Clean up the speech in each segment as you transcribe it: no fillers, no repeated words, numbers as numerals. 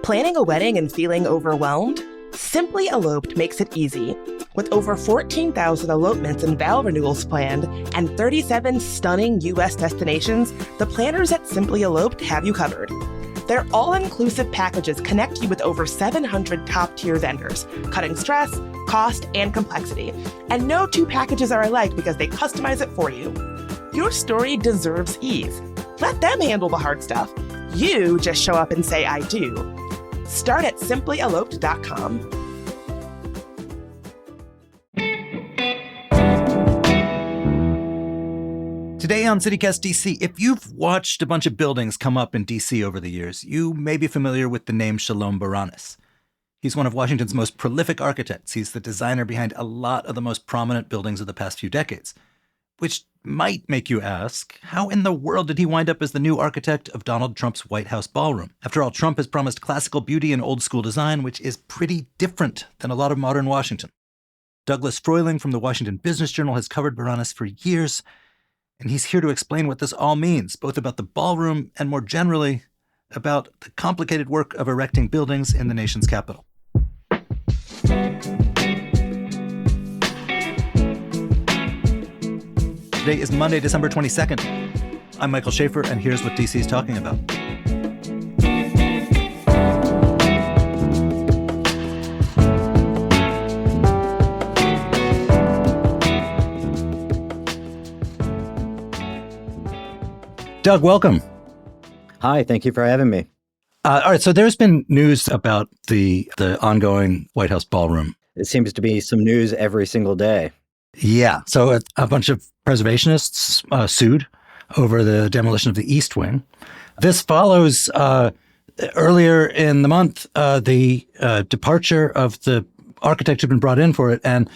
Planning a wedding and feeling overwhelmed? Simply Eloped makes it easy. With over 14,000 elopements and vow renewals planned and 37 stunning U.S. destinations, the planners at Simply Eloped have you covered. Their all-inclusive packages connect you with over 700 top-tier vendors, cutting stress, cost, and complexity. And no two packages are alike because they customize it for you. Your story deserves ease. Let them handle the hard stuff. You just show up and say, I do. Start at simplyeloped.com. Today on CityCast DC, if you've watched a bunch of buildings come up in DC over the years, you may be familiar with the name Shalom Baranes. He's one of Washington's most prolific architects. He's the designer behind a lot of the most prominent buildings of the past few decades. Which might make you ask, how in the world did he wind up as the new architect of Donald Trump's White House ballroom? After all, Trump has promised classical beauty and old school design, which is pretty different than a lot of modern Washington. Douglas Fruehling from the Washington Business Journal has covered Baranes for years, and he's here to explain what this all means, both about the ballroom and more generally, about the complicated work of erecting buildings in the nation's capital. Today is Monday, December 22nd. I'm Michael Schaefer, and here's what DC is talking about. Doug, welcome. Hi, thank you for having me. All right, so there's been news about the ongoing White House ballroom. It seems to be some news every single day. Yeah, so a bunch of preservationists sued over the demolition of the East Wing. This follows earlier in the month the departure of the architect who'd been brought in for it and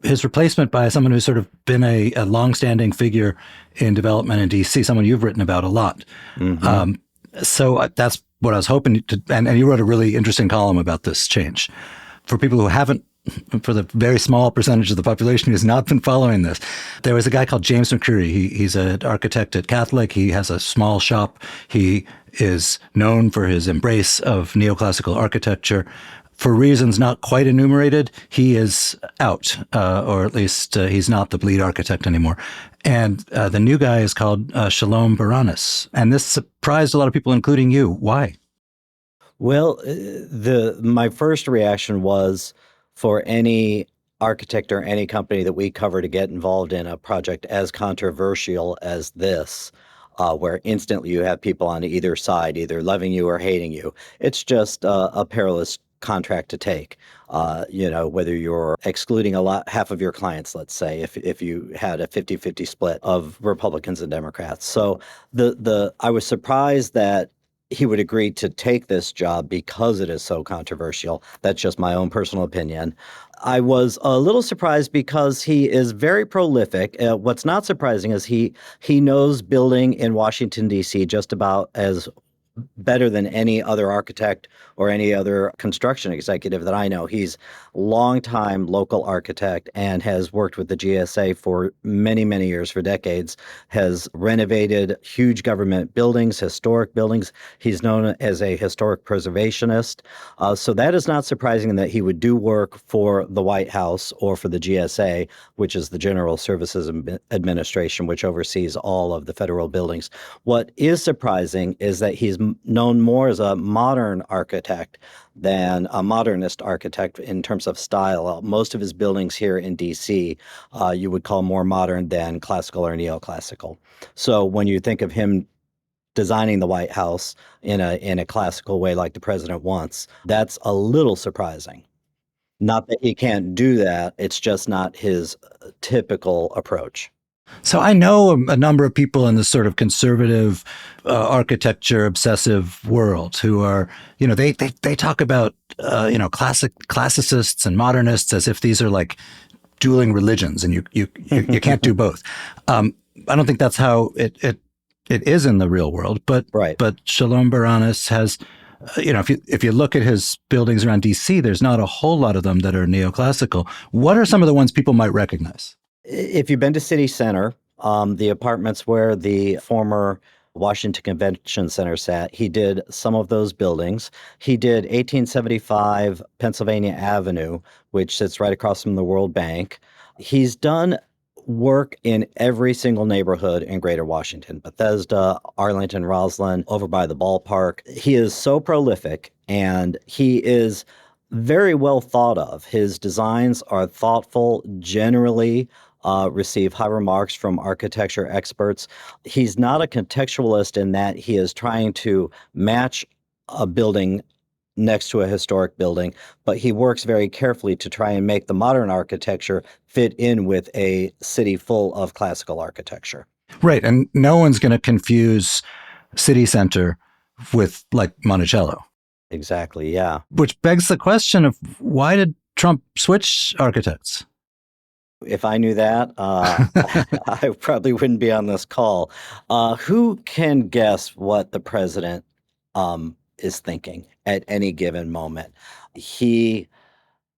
his replacement by someone who's sort of been a longstanding figure in development in D.C., someone you've written about a lot. Mm-hmm. So that's what I was hoping to, and you wrote a really interesting column about this change. For people who haven't, for the very small percentage of the population who has not been following this, there was a guy called James McCreary. He's an architect at Catholic. He has a small shop. He is known for his embrace of neoclassical architecture. For reasons not quite enumerated, he is out, or at least he's not the lead architect anymore. And the new guy is called Shalom Baranes. And this surprised a lot of people, including you. Why? Well, my first reaction was for any architect or any company that we cover to get involved in a project as controversial as this, where instantly you have people on either side, either loving you or hating you. It's just a perilous contract to take, whether you're excluding half of your clients, let's say, if you had a 50-50 split of Republicans and Democrats. So I was surprised that he would agree to take this job because it is so controversial. That's just my own personal opinion. I was a little surprised because he is very prolific. What's not surprising is he knows building in Washington, D.C. just about as better than any other architect or any other construction executive that I know. He's a longtime local architect and has worked with the GSA for many, many years, for decades, has renovated huge government buildings, historic buildings. He's known as a historic preservationist. So that is not surprising that he would do work for the White House or for the GSA, which is the General Services Administration, which oversees all of the federal buildings. What is surprising is that he's known more as a modern architect than a modernist architect in terms of style. Most of his buildings here in D.C. You would call more modern than classical or neoclassical. So when you think of him designing the White House in a classical way like the president wants, that's a little surprising. Not that he can't do that, it's just not his typical approach. So I know a number of people in this sort of conservative architecture obsessive world who are, they talk about, classicists and modernists as if these are like dueling religions and you can't do both. I don't think that's how it is in the real world, but right. But Shalom Baranes has, if you look at his buildings around DC, there's not a whole lot of them that are neoclassical. What are some of the ones people might recognize? If you've been to City Center, the apartments where the former Washington Convention Center sat. He did some of those buildings. He did 1875 Pennsylvania Avenue, which sits right across from the World Bank. He's done work in every single neighborhood in Greater Washington, Bethesda, Arlington, Roslyn, over by the ballpark. He is so prolific, and he is very well thought of. His designs are thoughtful, generally receive high remarks from architecture experts. He's not a contextualist in that he is trying to match a building next to a historic building, but he works very carefully to try and make the modern architecture fit in with a city full of classical architecture. Right. And no one's going to confuse city center with like Monticello. Exactly, yeah. Which begs the question of why did Trump switch architects? If I knew that, I probably wouldn't be on this call. Who can guess what the president is thinking at any given moment? He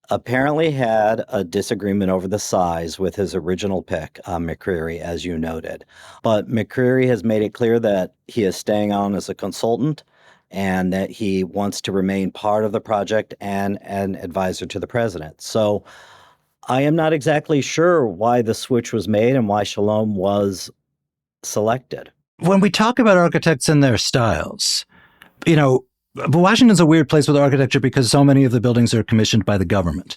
apparently had a disagreement over the size with his original pick, McCreary, as you noted. But McCreary has made it clear that he is staying on as a consultant and that he wants to remain part of the project and an advisor to the president. So I am not exactly sure why the switch was made and why Shalom was selected. When we talk about architects and their styles, you know, Washington's a weird place with architecture because so many of the buildings are commissioned by the government.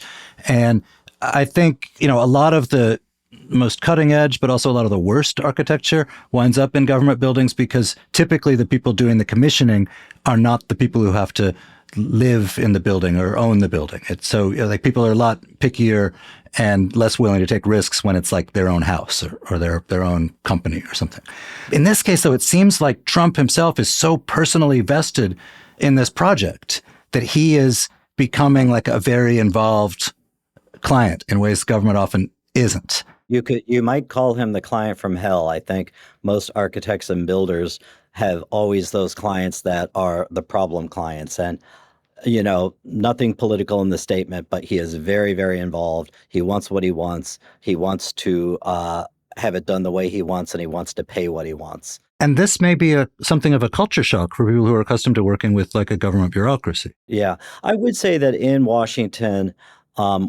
And I think, you know, a lot of the most cutting edge, but also a lot of the worst architecture winds up in government buildings because typically the people doing the commissioning are not the people who have to live in the building or own the building. It's so, you know, like people are a lot pickier and less willing to take risks when it's like their own house or their own company or something. In this case, though, it seems like Trump himself is so personally vested in this project that he is becoming like a very involved client in ways government often isn't. You might call him the client from hell. I think most architects and builders have always those clients that are the problem clients. And, you know, nothing political in the statement, but he is very, very involved. He wants what he wants. He wants to have it done the way he wants, and he wants to pay what he wants. And this may be something of a culture shock for people who are accustomed to working with like a government bureaucracy. Yeah, I would say that in Washington,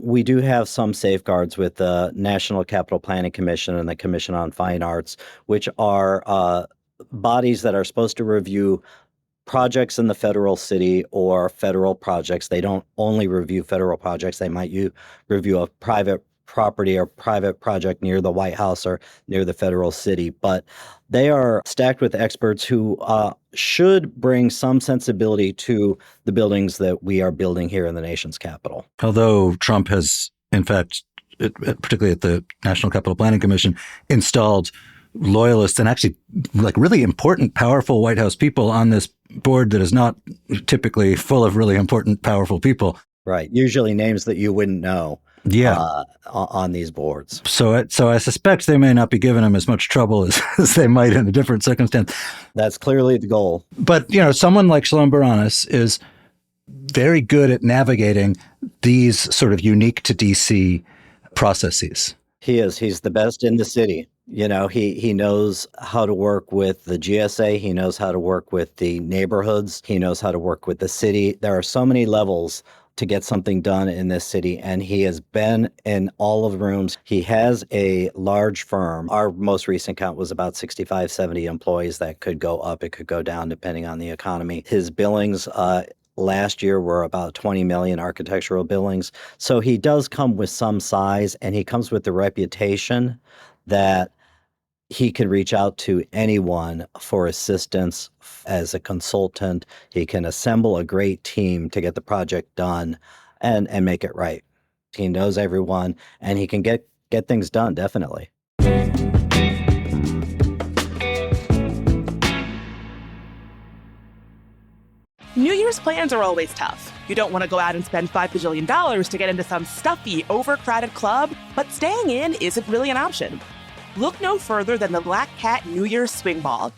we do have some safeguards with the National Capital Planning Commission and the Commission on Fine Arts, which are bodies that are supposed to review projects in the federal city or federal projects. They don't only review federal projects. They might review a private property or private project near the White House or near the federal city. But they are stacked with experts who should bring some sensibility to the buildings that we are building here in the nation's capital. Although Trump has, in fact, particularly at the National Capital Planning Commission, installed loyalists and actually like really important, powerful White House people on this board that is not typically full of really important, powerful people. Right. Usually names that you wouldn't know. Yeah, on these boards. So I suspect they may not be giving him as much trouble as they might in a different circumstance. That's clearly the goal. But, you know, someone like Shalom Baranes is very good at navigating these sort of unique to DC processes. He is. He's the best in the city. You know, he knows how to work with the GSA. He knows how to work with the neighborhoods. He knows how to work with the city. There are so many levels to get something done in this city, and he has been in all of the rooms. He has a large firm. Our most recent count was about 65, 70 employees. That could go up, it could go down depending on the economy. His billings last year were about 20 million architectural billings. So he does come with some size, and he comes with the reputation that he can reach out to anyone for assistance as a consultant. He can assemble a great team to get the project done and make it right. He knows everyone, and he can get things done, definitely. New Year's plans are always tough. You don't want to go out and spend $5 bajillion to get into some stuffy, overcrowded club, but staying in isn't really an option. Look no further than the Black Cat New Year's Swing Ball.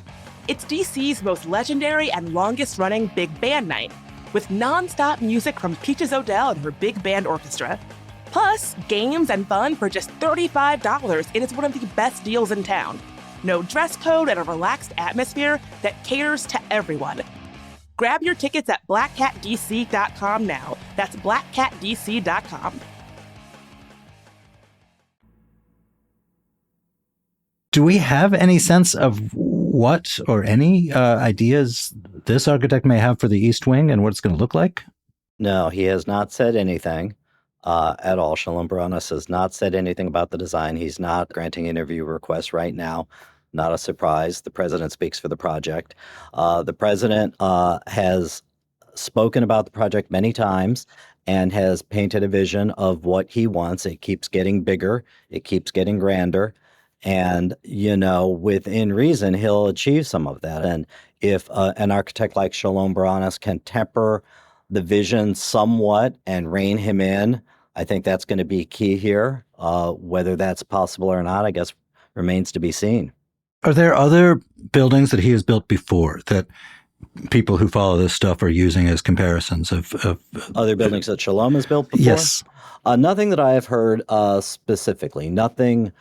It's DC's most legendary and longest-running big band night, with non-stop music from Peaches O'Dell and her big band orchestra. Plus, games and fun for just $35, and it's one of the best deals in town. no dress code, and a relaxed atmosphere that caters to everyone. Grab your tickets at blackcatdc.com now. That's blackcatdc.com. Do we have any sense of what or any ideas this architect may have for the East Wing and what it's going to look like? No, he has not said anything at all. Shalom Baranes has not said anything about the design. He's not granting interview requests right now. Not a surprise. The president speaks for the project. The president has spoken about the project many times and has painted a vision of what he wants. It keeps getting bigger. It keeps getting grander. And, within reason, he'll achieve some of that. And if an architect like Shalom Baranes can temper the vision somewhat and rein him in, I think that's going to be key here. Whether that's possible or not, I guess, remains to be seen. Are there other buildings that he has built before that people who follow this stuff are using as comparisons of other buildings that Shalom has built before? Yes. Nothing that I have heard specifically. Nothing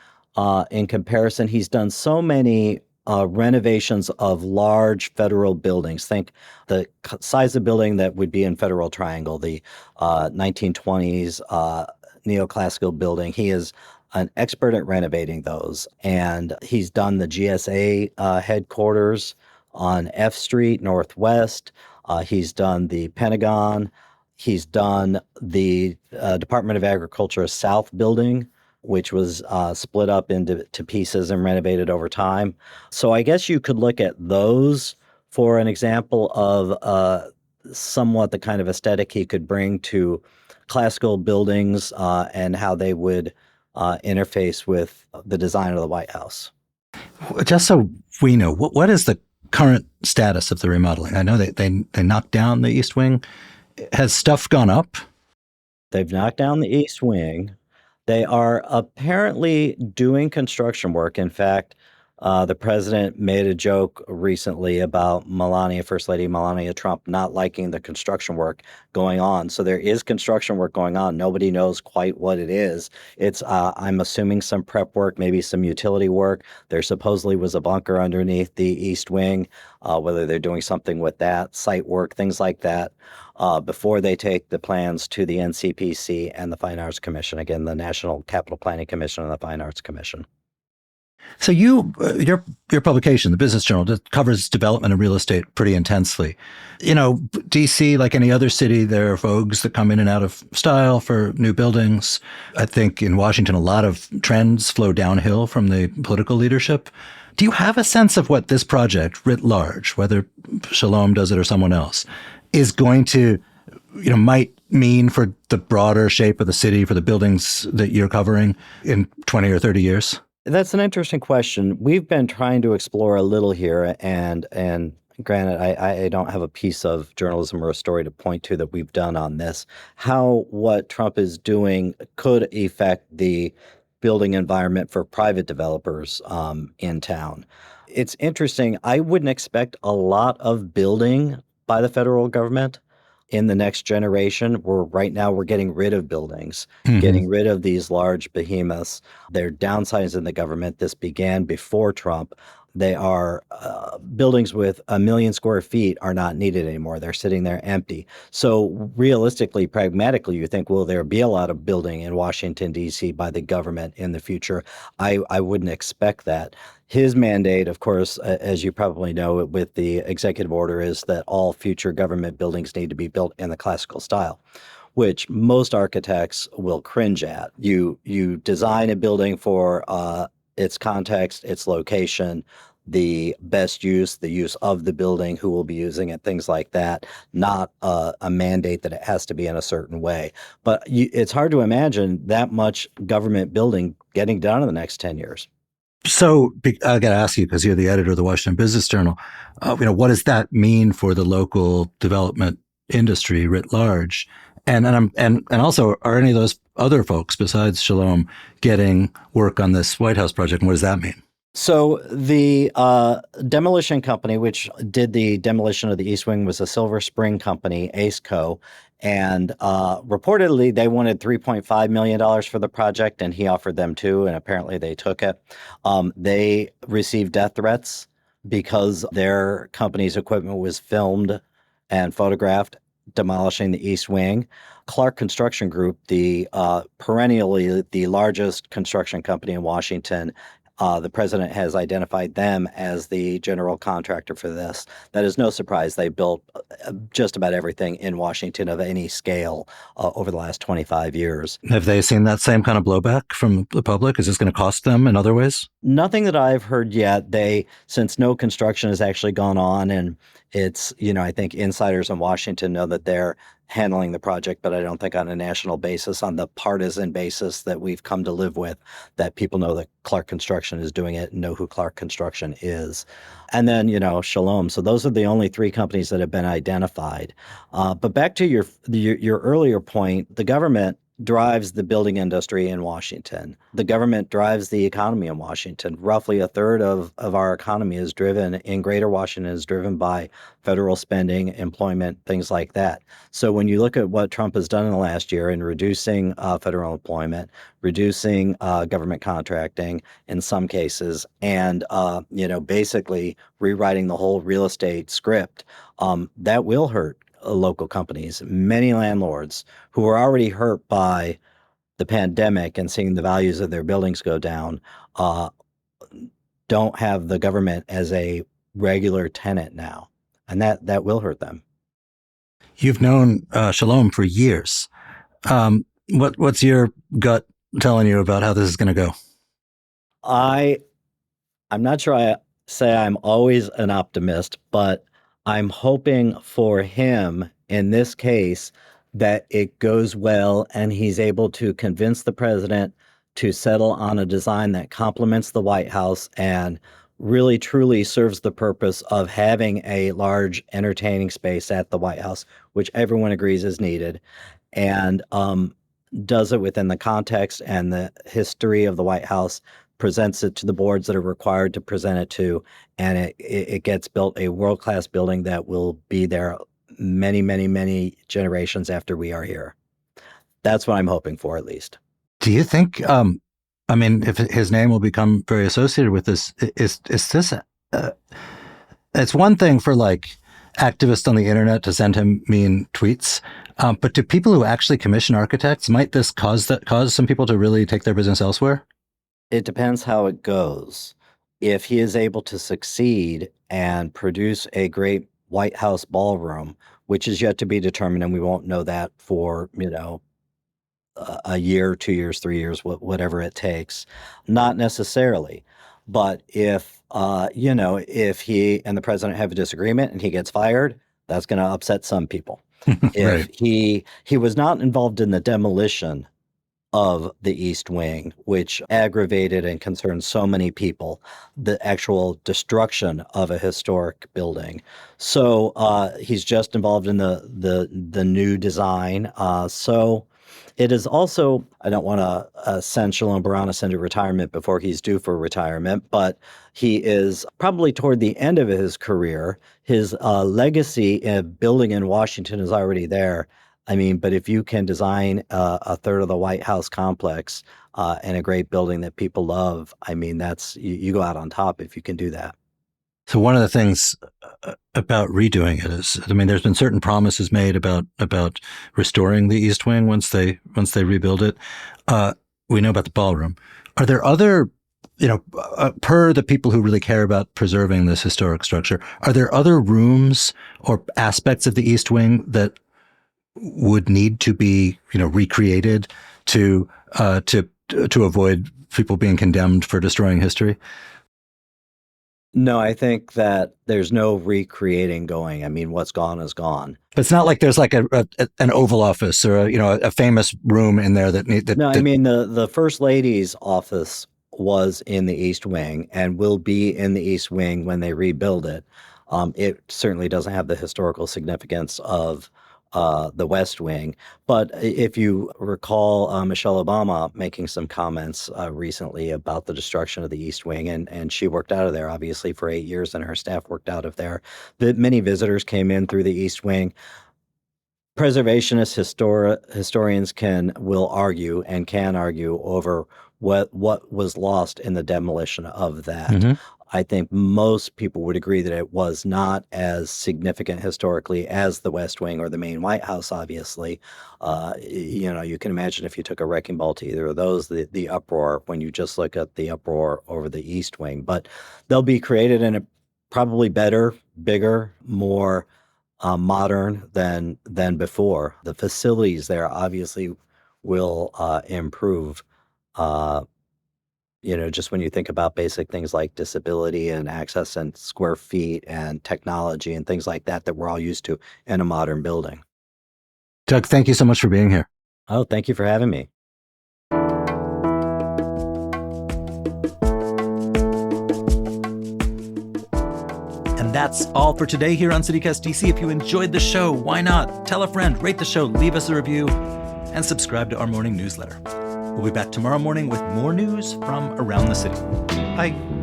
in comparison. He's done so many renovations of large federal buildings. Think the size of building that would be in Federal Triangle, the 1920s neoclassical building. He is an expert at renovating those. And he's done the GSA headquarters on F Street Northwest. He's done the Pentagon. He's done the Department of Agriculture South building, which was split up into pieces and renovated over time. So I guess you could look at those for an example of somewhat the kind of aesthetic he could bring to classical buildings and how they would interface with the design of the White House. Just so we know, what is the current status of the remodeling? I know they knocked down the East Wing. Has stuff gone up? They've knocked down the East Wing. They are apparently doing construction work. In fact, the president made a joke recently about First Lady Melania Trump not liking the construction work going on. So there is construction work going on. Nobody knows quite what it is. It's, I'm assuming, some prep work, maybe some utility work. There supposedly was a bunker underneath the East Wing, whether they're doing something with that, site work, things like that, before they take the plans to the NCPC and the Fine Arts Commission, again, the National Capital Planning Commission and the Fine Arts Commission. So your publication, the Business Journal, covers development and real estate pretty intensely. DC, like any other city, there are vogues that come in and out of style for new buildings. I think in Washington, a lot of trends flow downhill from the political leadership. Do you have a sense of what this project, writ large, whether Shalom does it or someone else, is going to, might mean for the broader shape of the city, for the buildings that you're covering in 20 or 30 years? That's an interesting question. We've been trying to explore a little here, and granted, I don't have a piece of journalism or a story to point to that we've done on this, how what Trump is doing could affect the building environment for private developers in town. It's interesting. I wouldn't expect a lot of building by the federal government in the next generation. Right now we're getting rid of buildings, getting rid of these large behemoths. They're downsizing the government. This began before Trump. They are buildings with 1 million square feet are not needed anymore. They're sitting there empty. So realistically, pragmatically, you think, will there be a lot of building in Washington, D.C. by the government in the future? I wouldn't expect that. His mandate, of course, as you probably know, with the executive order, is that all future government buildings need to be built in the classical style, which most architects will cringe at. You design a building for its context, its location, the best use, the use of the building, who will be using it, things like that, not a mandate that it has to be in a certain way. But it's hard to imagine that much government building getting done in the next 10 years. So I got to ask you, because you're the editor of the Washington Business Journal, what does that mean for the local development industry writ large? And also, are any of those other folks besides Shalom getting work on this White House project? And what does that mean? So the demolition company, which did the demolition of the East Wing, was a Silver Spring company, ACECO. And reportedly, they wanted $3.5 million for the project, and he offered them two, and apparently they took it. They received death threats because their company's equipment was filmed and photographed demolishing the East Wing. Clark Construction Group, the perennially the largest construction company in Washington, the president has identified them as the general contractor for this. That is no surprise. They built just about everything in Washington of any scale over the last 25 years. Have they seen that same kind of blowback from the public? Is this going to cost them in other ways? Nothing that I've heard yet. Since no construction has actually gone on, and it's, I think insiders in Washington know that they're handling the project, but I don't think on a national basis, on the partisan basis that we've come to live with, that people know that Clark Construction is doing it and know who Clark Construction is. And then, Shalom. So those are the only three companies that have been identified. But back to your earlier point, the government drives the building industry in Washington. The government drives the economy in Washington. Roughly a third of our economy is driven in Greater Washington is driven by federal spending, employment, things like that. So when you look at what Trump has done in the last year in reducing federal employment, reducing government contracting in some cases, and basically rewriting the whole real estate script, that will hurt local companies. Many landlords who are already hurt by the pandemic and seeing the values of their buildings go down don't have the government as a regular tenant now, and that will hurt them. You've known Shalom for years. What's your gut telling you about how this is going to go? I'm not sure I say I'm always an optimist, but I'm hoping for him in this case that it goes well and he's able to convince the president to settle on a design that complements the White House and really truly serves the purpose of having a large entertaining space at the White House, which everyone agrees is needed, and does it within the context and the history of the White House, presents it to the boards that are required to present it to, and it gets built a world-class building that will be there many, many, many generations after we are here. That's what I'm hoping for, at least. Do you think, if his name will become very associated with this, is this, it's one thing for like activists on the internet to send him mean tweets, but to people who actually commission architects, might this cause some people to really take their business elsewhere? It depends how it goes. If he is able to succeed and produce a great White House ballroom, which is yet to be determined, and we won't know that for, a year, 2 years, 3 years, whatever it takes, not necessarily. But if he and the president have a disagreement and he gets fired, that's going to upset some people. If Right. he was not involved in the demolition of the East Wing, which aggravated and concerned so many people, the actual destruction of a historic building. So he's just involved in the new design. So it is also, I don't want to send Shalom Baranes into retirement before he's due for retirement, but he is probably toward the end of his career. His legacy of building in Washington is already there. But if you can design a third of the White House complex and a great building that people love, that's you go out on top if you can do that. So one of the things about redoing it is, there's been certain promises made about restoring the East Wing once they rebuild it. We know about the ballroom. Are there other, per the people who really care about preserving this historic structure, are there other rooms or aspects of the East Wing that would need to be, recreated to avoid people being condemned for destroying history? No, I think that there's no recreating going. What's gone is gone. But it's not like there's like an Oval Office or a famous room in there that need. No, the First Lady's office was in the East Wing and will be in the East Wing when they rebuild it. It certainly doesn't have the historical significance of the West Wing. But if you recall Michelle Obama making some comments recently about the destruction of the East Wing, and she worked out of there, obviously, for 8 years, and her staff worked out of there. That many visitors came in through the East Wing. Preservationist historians will argue and can argue over what was lost in the demolition of that. Mm-hmm. I think most people would agree that it was not as significant historically as the West Wing or the main White House, obviously. You can imagine if you took a wrecking ball to either of those, the uproar, when you just look at the uproar over the East Wing. But they'll be created in a probably better, bigger, more modern than before. The facilities there obviously will improve. Just when you think about basic things like disability and access and square feet and technology and things like that we're all used to in a modern building. Doug, thank you so much for being here. Oh, thank you for having me. And that's all for today here on CityCast DC. If you enjoyed the show, why not tell a friend, rate the show, leave us a review, and subscribe to our morning newsletter. We'll be back tomorrow morning with more news from around the city. Bye.